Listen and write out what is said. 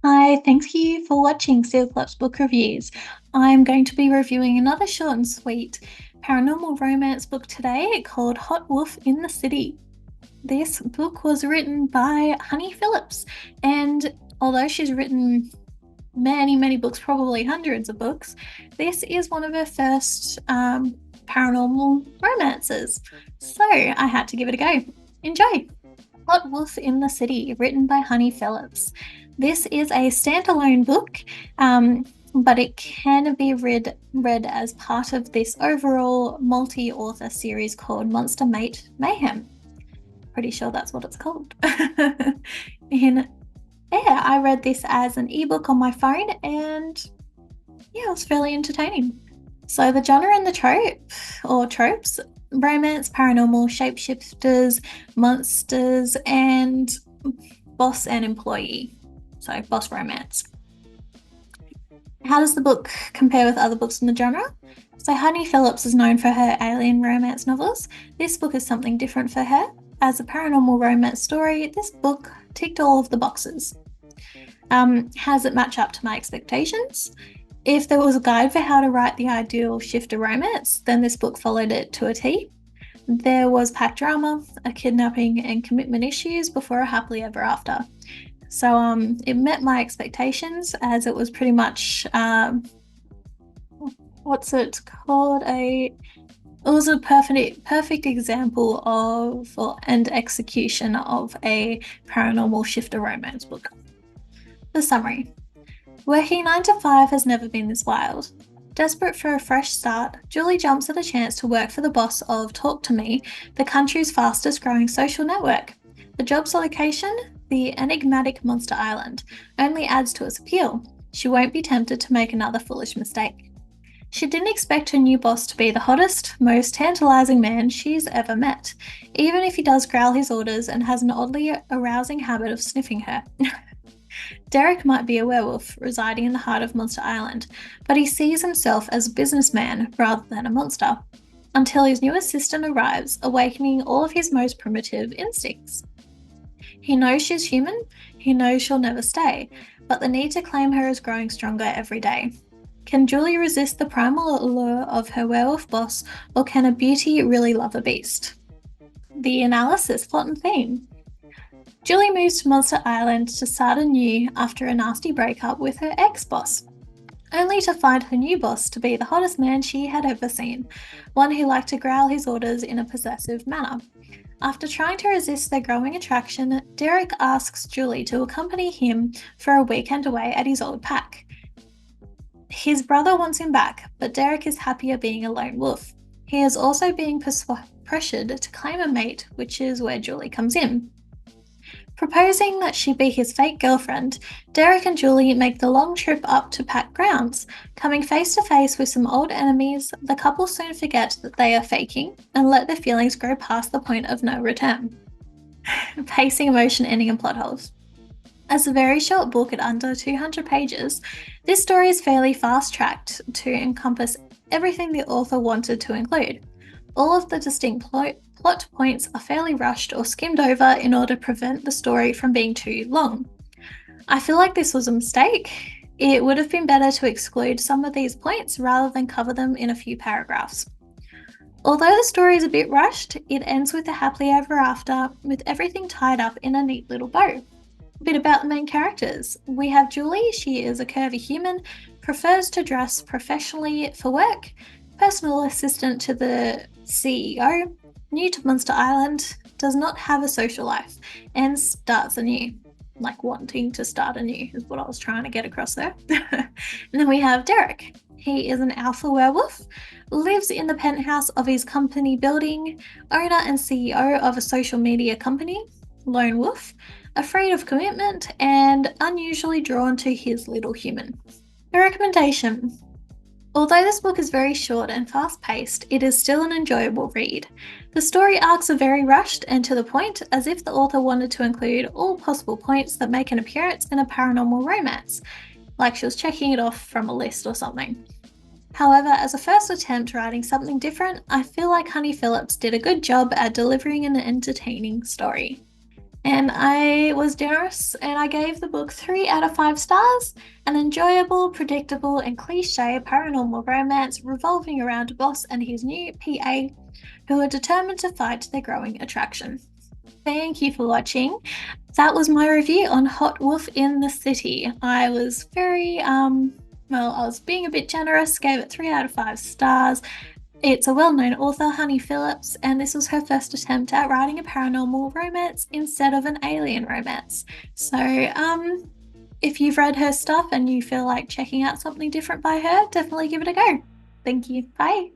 Hi, thank you for watching Sealclops book reviews. I'm going to be reviewing another short and sweet paranormal romance book today called Hot Wolf in the City. This book was written by Honey Phillips, and although she's written many books, probably hundreds of books, this is one of her first paranormal romances. So I had to give it a go. Enjoy! Hot Wolf in the City, written by Honey Phillips. This is a standalone book, but it can be read as part of this overall multi-author series called Monster Mate Mayhem. Pretty sure that's what it's called. And yeah, I read this as an ebook on my phone, and yeah, it was fairly entertaining. So the genre and the tropes, romance, paranormal, shapeshifters, monsters, and boss and employee. So boss romance. How does the book compare with other books in the genre? So Honey Phillips is known for her alien romance novels. This book is something different for her. As a paranormal romance story, this book ticked all of the boxes. How does it match up to my expectations? If there was a guide for how to write the ideal shifter romance, then this book followed it to a T. There was packed drama, a kidnapping, and commitment issues before a happily ever after. So it met my expectations, as it was pretty much what's it called? It was a perfect example of and execution of a paranormal shifter romance book. The summary. Working 9 to 5 has never been this wild. Desperate for a fresh start, Julie jumps at a chance to work for the boss of Talk to Me, the country's fastest growing social network. The job's location? The enigmatic Monster Island, only adds to its appeal. She won't be tempted to make another foolish mistake. She didn't expect her new boss to be the hottest, most tantalizing man she's ever met, even if he does growl his orders and has an oddly arousing habit of sniffing her. Derek might be a werewolf residing in the heart of Monster Island, but he sees himself as a businessman rather than a monster, until his new assistant arrives, awakening all of his most primitive instincts. He knows she's human, he knows she'll never stay, but the need to claim her is growing stronger every day. Can Julie resist the primal allure of her werewolf boss, or can a beauty really love a beast? The analysis, plot and theme. Julie moves to Monster Island to start anew after a nasty breakup with her ex-boss, only to find her new boss to be the hottest man she had ever seen, one who liked to growl his orders in a possessive manner. After trying to resist their growing attraction, Derek asks Julie to accompany him for a weekend away at his old pack. His brother wants him back, but Derek is happier being a lone wolf. He is also being pressured to claim a mate, which is where Julie comes in. Proposing that she be his fake girlfriend, Derek and Julie make the long trip up to Pack Grounds. Coming face to face with some old enemies, the couple soon forget that they are faking and let their feelings grow past the point of no return. Pacing, emotion, ending, and plot holes. As a very short book at under 200 pages, this story is fairly fast-tracked to encompass everything the author wanted to include. All of the distinct plot points are fairly rushed or skimmed over in order to prevent the story from being too long. I feel like this was a mistake. It would have been better to exclude some of these points rather than cover them in a few paragraphs. Although the story is a bit rushed, it ends with a happily ever after, with everything tied up in a neat little bow. A bit about the main characters. We have Julie. She is a curvy human, prefers to dress professionally for work, personal assistant to the CEO, new to Monster Island, does not have a social life, and starts anew. Like wanting to start anew is what I was trying to get across there. And then we have Derek. He is an alpha werewolf, lives in the penthouse of his company building, owner and CEO of a social media company, lone wolf, afraid of commitment, and unusually drawn to his little human. The recommendation. Although this book is very short and fast-paced, it is still an enjoyable read. The story arcs are very rushed and to the point, as if the author wanted to include all possible points that make an appearance in a paranormal romance, like she was checking it off from a list or something. However, as a first attempt writing something different, I feel like Honey Phillips did a good job at delivering an entertaining story. And I was generous and I gave the book 3 out of 5 stars. An enjoyable, predictable, and cliche paranormal romance revolving around a boss and his new PA who are determined to fight their growing attraction. Thank you for watching. That was my review on Hot Wolf in the City. I was I was being a bit generous, gave it 3 out of 5 stars. It's a well-known author, Honey Phillips, and this was her first attempt at writing a paranormal romance instead of an alien romance. So, if you've read her stuff and you feel like checking out something different by her, definitely give it a go. Thank you. Bye.